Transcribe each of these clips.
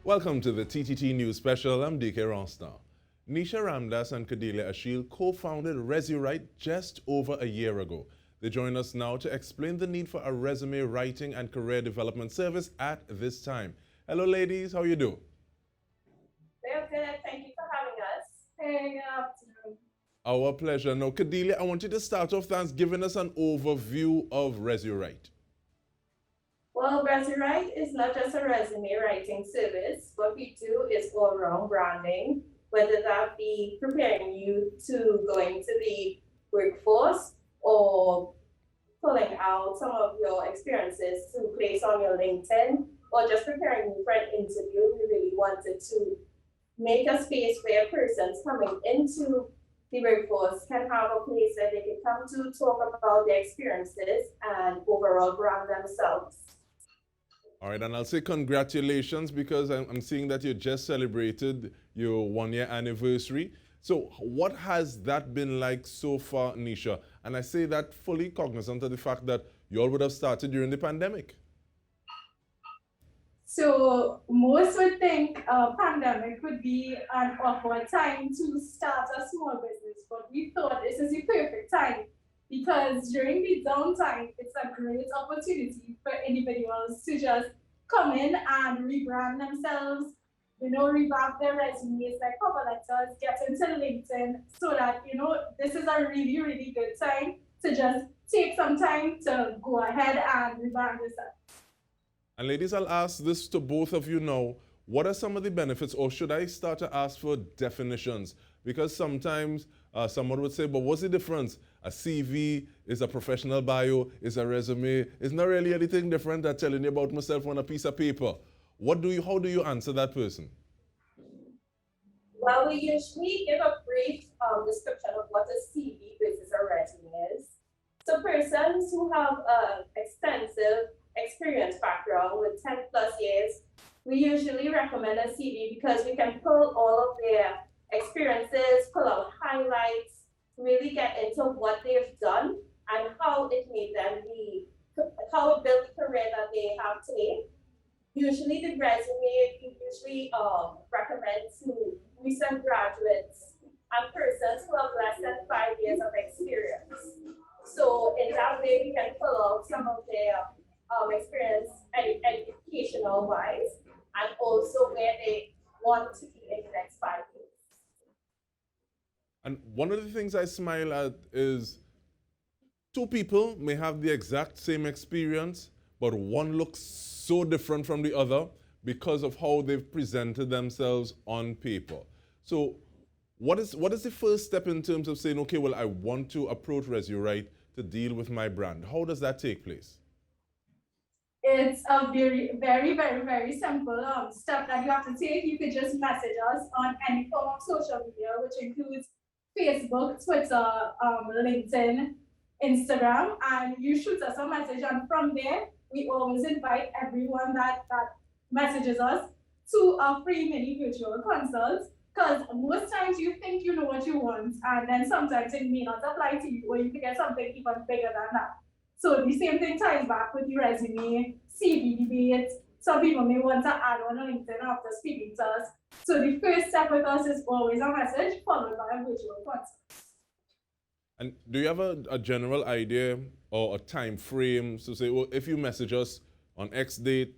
Welcome to the TTT News Special. I'm DK Ronstar. Neisha, Ramdass and Kadelia Achille co-founded ResuWrite just over a year ago. They join us now to explain the need for a resume writing and career development service at this time. Hello ladies, how you do? We're good. Thank you for having us. Hey, good afternoon. Our pleasure. Now Kadelia, I want you to start off by giving us an overview of ResuWrite. Well, ResuWrite is not just a resume writing service. What we do is all-around branding, whether that be preparing you to go into the workforce or pulling out some of your experiences to place on your LinkedIn, or just preparing you for an interview. We really wanted to make a space where persons coming into the workforce can have a place that they can come to talk about their experiences and overall brand themselves. All right, and I'll say congratulations because I'm seeing that you just celebrated your 1-year anniversary. So what has that been like so far, Neisha? And I say that fully cognizant of the fact that you all would have started during the pandemic. So most would think pandemic would be an awkward time to start a small business, but we thought this is the perfect time because during the downtime, it's a great opportunity for individuals to just come in and rebrand themselves, revamp their resumes, like cover letters, get into LinkedIn, so that, this is a really, really good time to just take some time to go ahead and rebrand yourself. And ladies, I'll ask this to both of you now. What are some of the benefits, or should I start to ask for definitions? Because sometimes someone would say, but what's the difference? A CV is a professional bio, is a resume. It's not really anything different than telling you about myself on a piece of paper. How do you answer that person? Well, we usually give a brief description of what a CV versus a resume is. So persons who have an extensive experience background with 10 plus years, we usually recommend a CV because we can pull all of their experiences, pull out highlights, really get into what they've done and how it made them how it built the career that they have today. Usually the resume, we usually recommend to recent graduates and persons who have less than 5 years of experience. So in that way, we can pull out some of their experience educational wise and also where they want to be in the next 5 years. And one of the things I smile at is two people may have the exact same experience, but one looks so different from the other because of how they've presented themselves on paper. So what is the first step in terms of saying, okay, well, I want to approach ResuWrite to deal with my brand? How does that take place? It's a very, very, very, very simple step that you have to take. You could just message us on any form of social media, which includes Facebook, Twitter, LinkedIn, Instagram, and you shoot us a message. And from there, we always invite everyone that messages us to a free mini virtual consult. Because most times you think you know what you want, and then sometimes it may not apply to you, or you can get something even bigger than that. So the same thing ties back with the resume, CV debate. Some people may want to add on LinkedIn after speaking to us. So the first step with us is always a message followed by a virtual consult. And do you have a general idea or a time frame to say, well, if you message us on X date,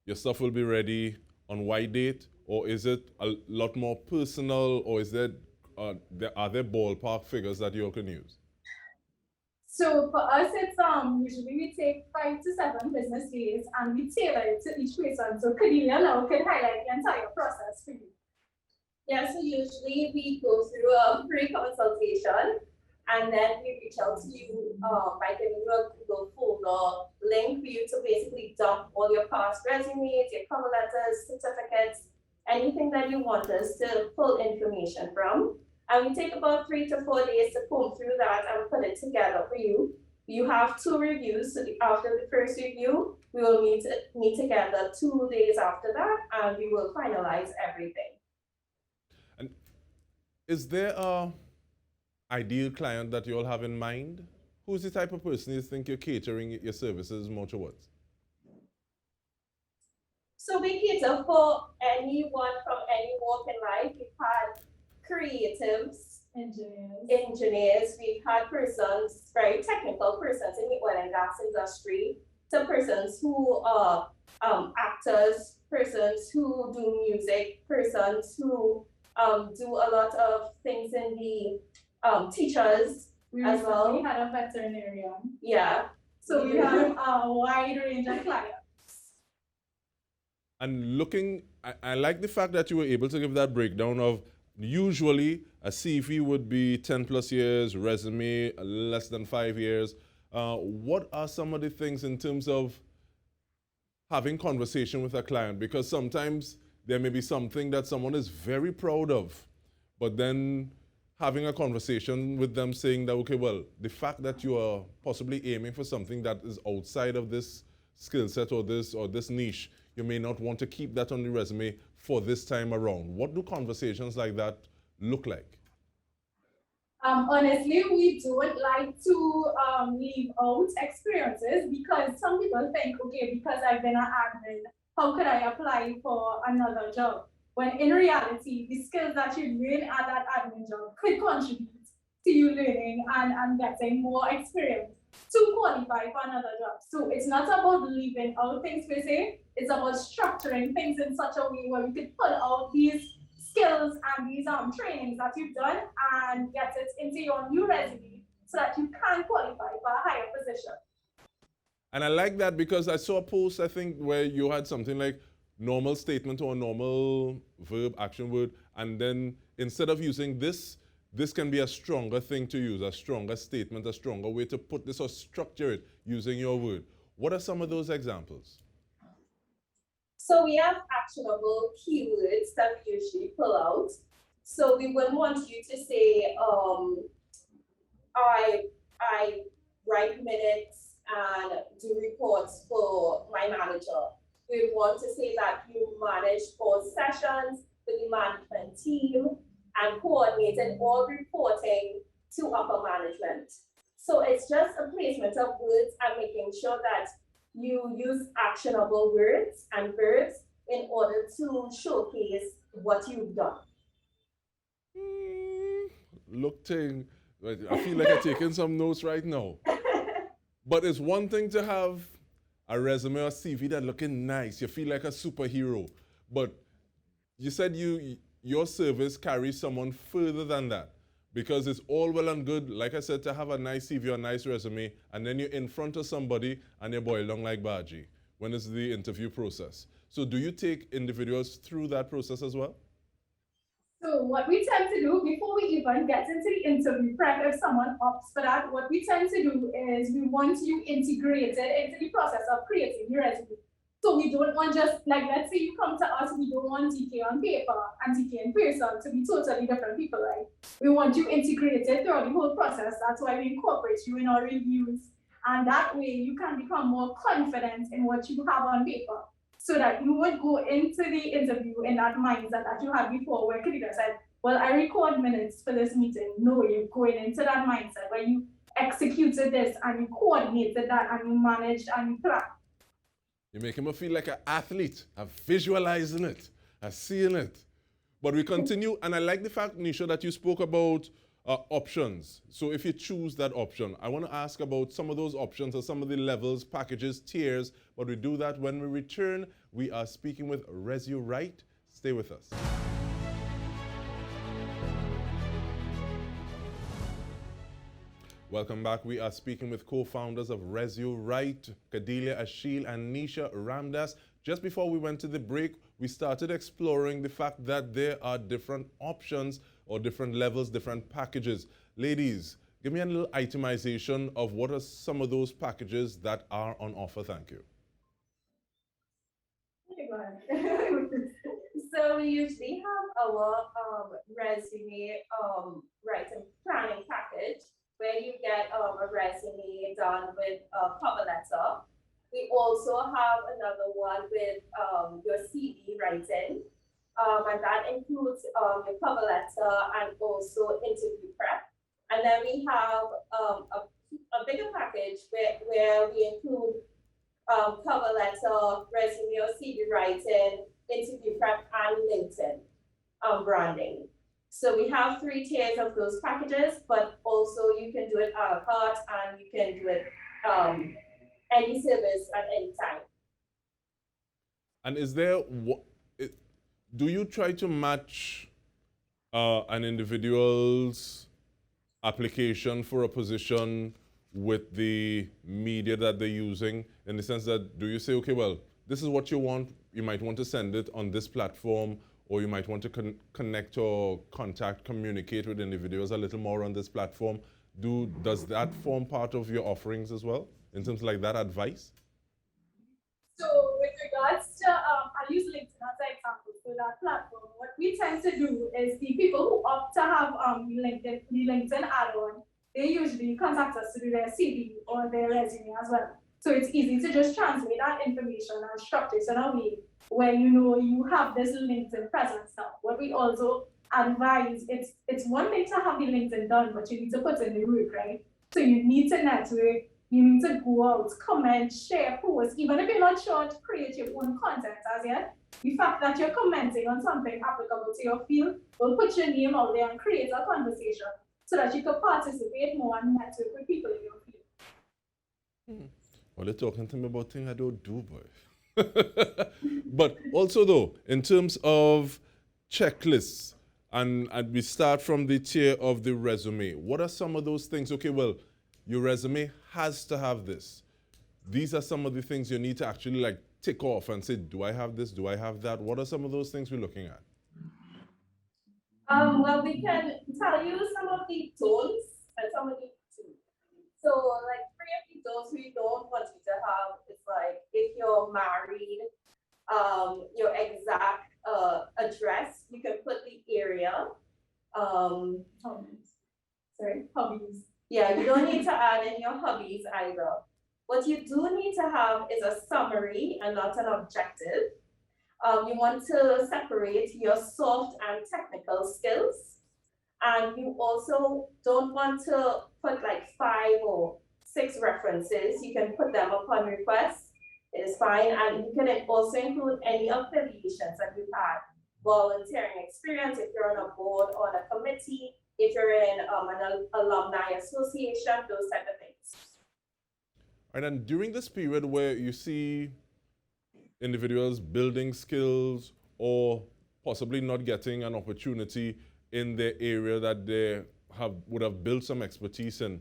your stuff will be ready on Y date? Or is it a lot more personal, or is there, are there ballpark figures that you can use? So for us, it's usually we take 5 to 7 business days and we tailor it to each person. So Kadelia now can highlight the entire process for you. Yeah, so usually we go through a pre-consultation and then we reach out to you by giving you a Google folder link for you to basically dump all your past resumes, your cover letters, certificates, anything that you want us to pull information from. And we take about 3 to 4 days to comb through that and put it together for you. You have 2 reviews. So after the first review, we will meet together 2 days after that, and we will finalize everything. And is there a ideal client that you all have in mind? Who's the type of person you think you're catering your services more towards? So we cater for anyone from any walk in life. We've had creatives, engineers, we've had persons, very technical persons in the oil and gas industry, to persons who are actors, persons who do music, persons who do a lot of things in the teachers as well. We had a veterinarian. Yeah. So we have a wide range of clients. And looking, I like the fact that you were able to give that breakdown of usually a CV would be 10 plus years, resume less than 5 years. What are some of the things in terms of having conversation with a client? Because sometimes there may be something that someone is very proud of, but then having a conversation with them saying that, okay, well, the fact that you are possibly aiming for something that is outside of this skill set or this niche, you may not want to keep that on the resume for this time around. What do conversations like that look like? Honestly, we don't like to leave out experiences because some people think, okay, because I've been an admin, how could I apply for another job? When in reality, the skills that you learn at that admin job could contribute to you learning and getting more experience to qualify for another job. So it's not about leaving out things per se, it's about structuring things in such a way where you could pull out these skills and these trainings that you've done and get it into your new resume so that you can qualify for a higher position. And I like that because I saw a post, I think, where you had something like normal statement or normal verb, action word, and then instead of using this can be a stronger thing to use, a stronger statement, a stronger way to put this or structure it using your word. What are some of those examples? So we have actionable keywords that we usually pull out. So we wouldn't want you to say, I write minutes and do reports for my manager. We want to say that you manage 4 sessions with the management team and coordinated all reporting to upper management. So it's just a placement of words and making sure that you use actionable words and verbs in order to showcase what you've done. I feel like I'm taking some notes right now. But it's one thing to have a resume or CV that looking nice. You feel like a superhero. But you said your service carries someone further than that. Because it's all well and good, like I said, to have a nice CV or a nice resume, and then you're in front of somebody and you boil down like Baji when it's the interview process. So do you take individuals through that process as well? So what we tend to do before we even get into the interview prep, if someone opts for that, what we tend to do is we want you integrated into the process of creating your resume. So we don't want just, like, let's say you come to us, we don't want TK on paper and TK in person to be totally different people, right? We want you integrated throughout the whole process. That's why we incorporate you in our reviews. And that way you can become more confident in what you have on paper, so that you would go into the interview in that mindset that you had before, where Kadelia said, well, I record minutes for this meeting. No, you're going into that mindset where you executed this and you coordinated that and you managed and you planned. You're making me feel like an athlete. I'm visualizing it. I'm seeing it. But we continue, and I like the fact, Neisha, that you spoke about options. So if you choose that option, I want to ask about some of those options or some of the levels, packages, tiers, but we do that when we return. We are speaking with ResuWrite. Stay with us. Welcome back. We are speaking with co-founders of ResuWrite, Kadelia, Achille, and Neisha, Ramdass. Just before we went to the break, we started exploring the fact that there are different options or different levels, different packages. Ladies, give me a little itemization of what are some of those packages that are on offer. Thank you. So we usually have our resume writing planning package, where you get a resume done with a cover letter. We also have another one with your CV writing, and that includes your cover letter and also interview prep. And then we have a bigger package where we include cover letter, resume or CV writing, interview prep, and LinkedIn branding. So we have 3 tiers of those packages, but also you can do it à la carte and you can do it any service at any time. And is there, do you try to match an individual's application for a position with the media that they're using, in the sense that, do you say, okay, well, this is what you want, you might want to send it on this platform, or you might want to connect or contact, communicate with individuals a little more on this platform? Does that form part of your offerings as well, in terms of like that advice? So with regards to, I'll use LinkedIn as an example for that platform. What we tend to do is the people who opt to have the LinkedIn add-on, they usually contact us to do their CV or their resume as well. So it's easy to just translate that information and structure it in a way where you know you have this LinkedIn presence now. What we also advise, it's one thing to have the LinkedIn done, but you need to put in the work, right? So you need to network, you need to go out, comment, share, post, even if you're not sure to create your own content as yet. The fact that you're commenting on something applicable to your field will put your name out there and create a conversation so that you can participate more and network with people in your field. Well, they're talking to me about things I don't do, boy. But also though, in terms of checklists, and we start from the tier of the resume, what are some of those things? Okay, well, your resume has to have this. These are some of the things you need to actually like tick off and say, do I have this? Do I have that? What are some of those things we're looking at? Well, we can tell you some of the don'ts and some of the do's. So, like, 3 of the don'ts we don't want you to have is like, if you're married, your exact address, you can put the area. Hobbies. Yeah, you don't need to add in your hobbies either. What you do need to have is a summary and not an objective. You want to separate your soft and technical skills. And you also don't want to put like 5 or 6 references. You can put them upon request. It is fine. And you can also include any affiliations that you've had. Volunteering experience, if you're on a board or on a committee, if you're in an alumni association, those type of things. And then during this period where you see individuals building skills or possibly not getting an opportunity in their area that they would have built some expertise in,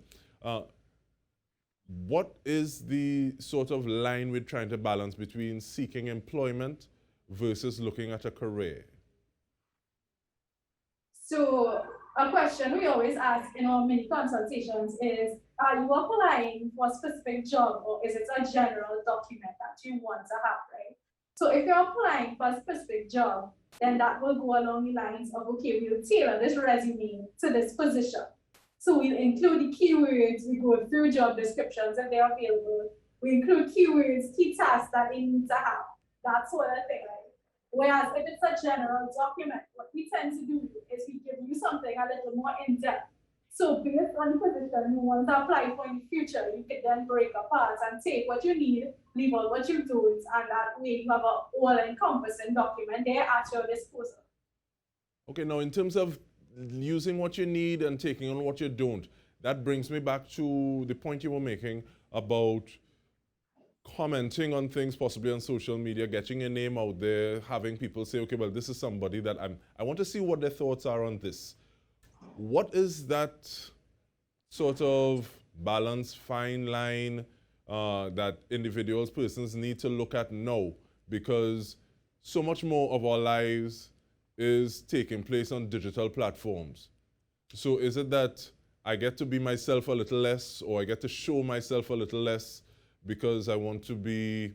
what is the sort of line we're trying to balance between seeking employment versus looking at a career? So a question we always ask in our mini consultations is, are you applying for a specific job, or is it a general document that you want to have, right? So if you're applying for a specific job, then that will go along the lines of, okay, we'll tailor this resume to this position. So we'll include the keywords, we go through job descriptions if they're available. We include keywords, key tasks that they need to have, that sort of thing, right? Whereas if it's a general document, what we tend to do is we give you something a little more in-depth. So based on the position you want to apply for in the future, you can then break apart and take what you need, leave out what you don't, and that way you have an all-encompassing document there at your disposal. Okay, now in terms of using what you need and taking on what you don't, that brings me back to the point you were making about commenting on things possibly on social media, getting your name out there, having people say, okay, well, this is somebody that I want to see what their thoughts are on this. What is that sort of balance, fine line that individuals, persons need to look at now? Because so much more of our lives is taking place on digital platforms. So is it that I get to be myself a little less, or I get to show myself a little less because I want to be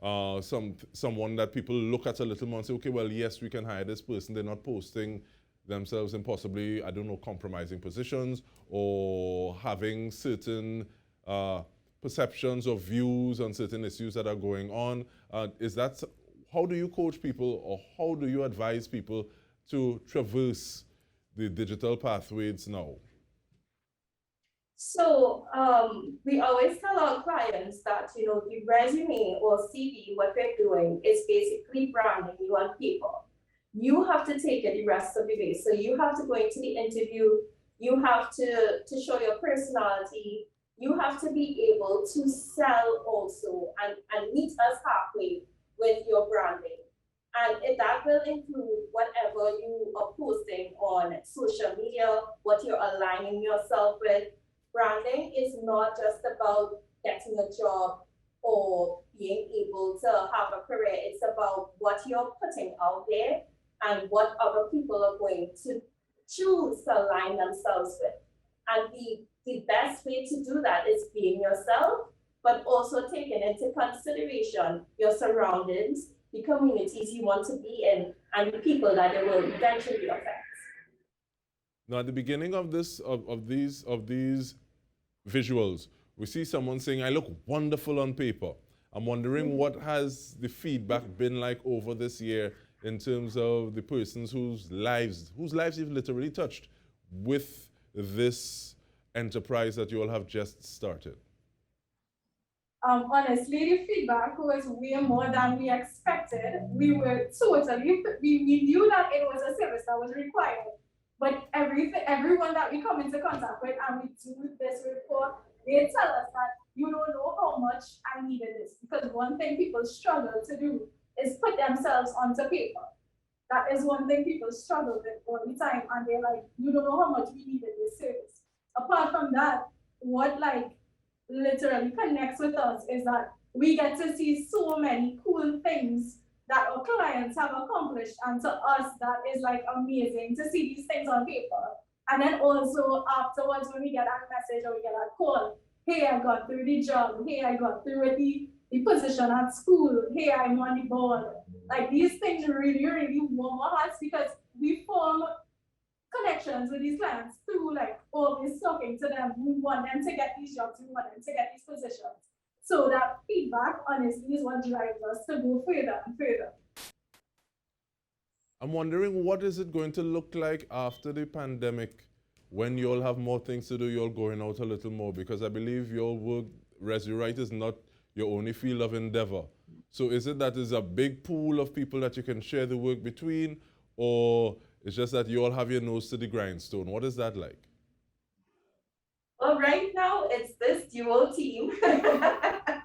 someone that people look at a little more and say, okay, well, yes, we can hire this person. They're not posting themselves in possibly, I don't know, compromising positions or having certain perceptions or views on certain issues that are going on. How do you coach people, or how do you advise people to traverse the digital pathways now? So we always tell our clients that, you know, the resume or CV, what we're doing is basically branding you on paper. You have to take it the rest of the way. So you have to go into the interview, you have to show your personality, you have to be able to sell also and meet us halfway with your branding. And that will include whatever you are posting on social media, what you're aligning yourself with. Branding is not just about getting a job or being able to have a career. It's about what you're putting out there and what other people are going to choose to align themselves with. And the best way to do that is being yourself, but also taking into consideration your surroundings, the communities you want to be in, and the people that it will eventually affect. Now, at the beginning of these visuals, we see someone saying, "I look wonderful on paper." I'm wondering what has the feedback been like over this year in terms of the persons whose lives you've literally touched with this enterprise that you all have just started. Honestly, the feedback was way more than we expected. We knew that it was a service that was required. But everyone that we come into contact with and we do this report, they tell us that you don't know how much I needed this. Because one thing people struggle to do is put themselves onto paper. That is one thing people struggle with all the time. And they're like, you don't know how much we needed this service. Apart from that, what literally connects with us is that we get to see so many cool things that our clients have accomplished, and to us that is amazing to see these things on paper. And then also afterwards, when we get that message or we get that call, hey, I got through the job, hey, I got through the position at school, hey, I'm on the board. These things really, really warm our hearts because we form connections with these clients through always talking to them. We want them to get these jobs, we want them to get these positions. So that feedback, honestly, is what drives us to go further and further. I'm wondering, what is it going to look like after the pandemic when you all have more things to do, you're going out a little more? Because I believe your work, ResuWrite, is not your only field of endeavor. So is it that there's a big pool of people that you can share the work between, or it's just that you all have your nose to the grindstone? What is that like? Well, right now it's this dual team that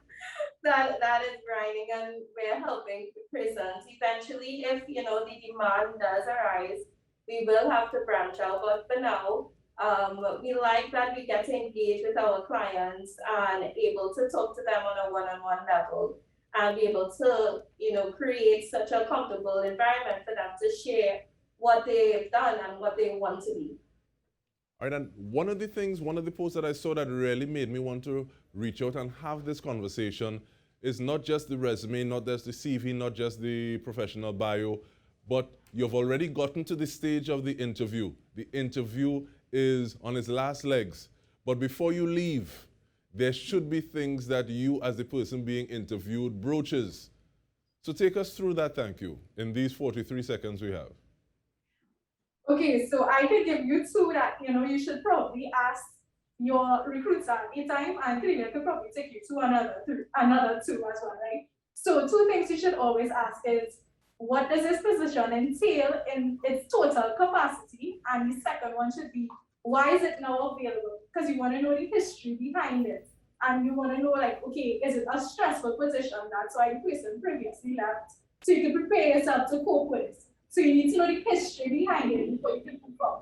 is grinding, and we're helping prisons. Eventually, if the demand does arise, we will have to branch out. But for now, we like that we get to engage with our clients and able to talk to them on a one-on-one level and be able to create such a comfortable environment for them to share what they've done and what they want to be. All right, and one of the posts that I saw that really made me want to reach out and have this conversation is not just the resume, not just the CV, not just the professional bio, but you've already gotten to the stage of the interview. The interview is on its last legs. But before you leave, there should be things that you, as the person being interviewed, broaches. So take us through that, thank you, in these 43 seconds we have. Okay, so I can give you two that you should probably ask your recruiter anytime, and Kadelia could probably take you to another two as well, right? So two things you should always ask is, what does this position entail in its total capacity? And the second one should be, why is it now available? Because you want to know the history behind it. And you want to know, okay, is it a stressful position? That's why the person previously left. So you can prepare yourself to cope with it. So you need to know the history behind it before you can move on.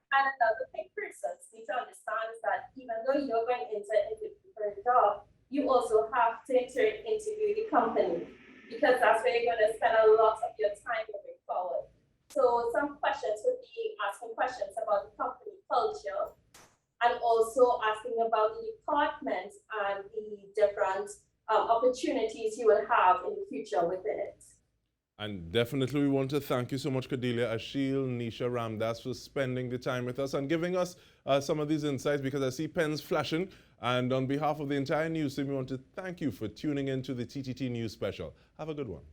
And another thing persons need to understand is that even though you're going into interview for a job, you also have to interview the company, because that's where you're going to spend a lot of your time moving forward. So some questions would be asking questions about the company culture, and also asking about the department and the different opportunities you will have in the future within it. And definitely we want to thank you so much, Kadelia, Achille, Neisha, Ramdass, for spending the time with us and giving us some of these insights, because I see pens flashing. And on behalf of the entire news team, we want to thank you for tuning in to the TTT News Special. Have a good one.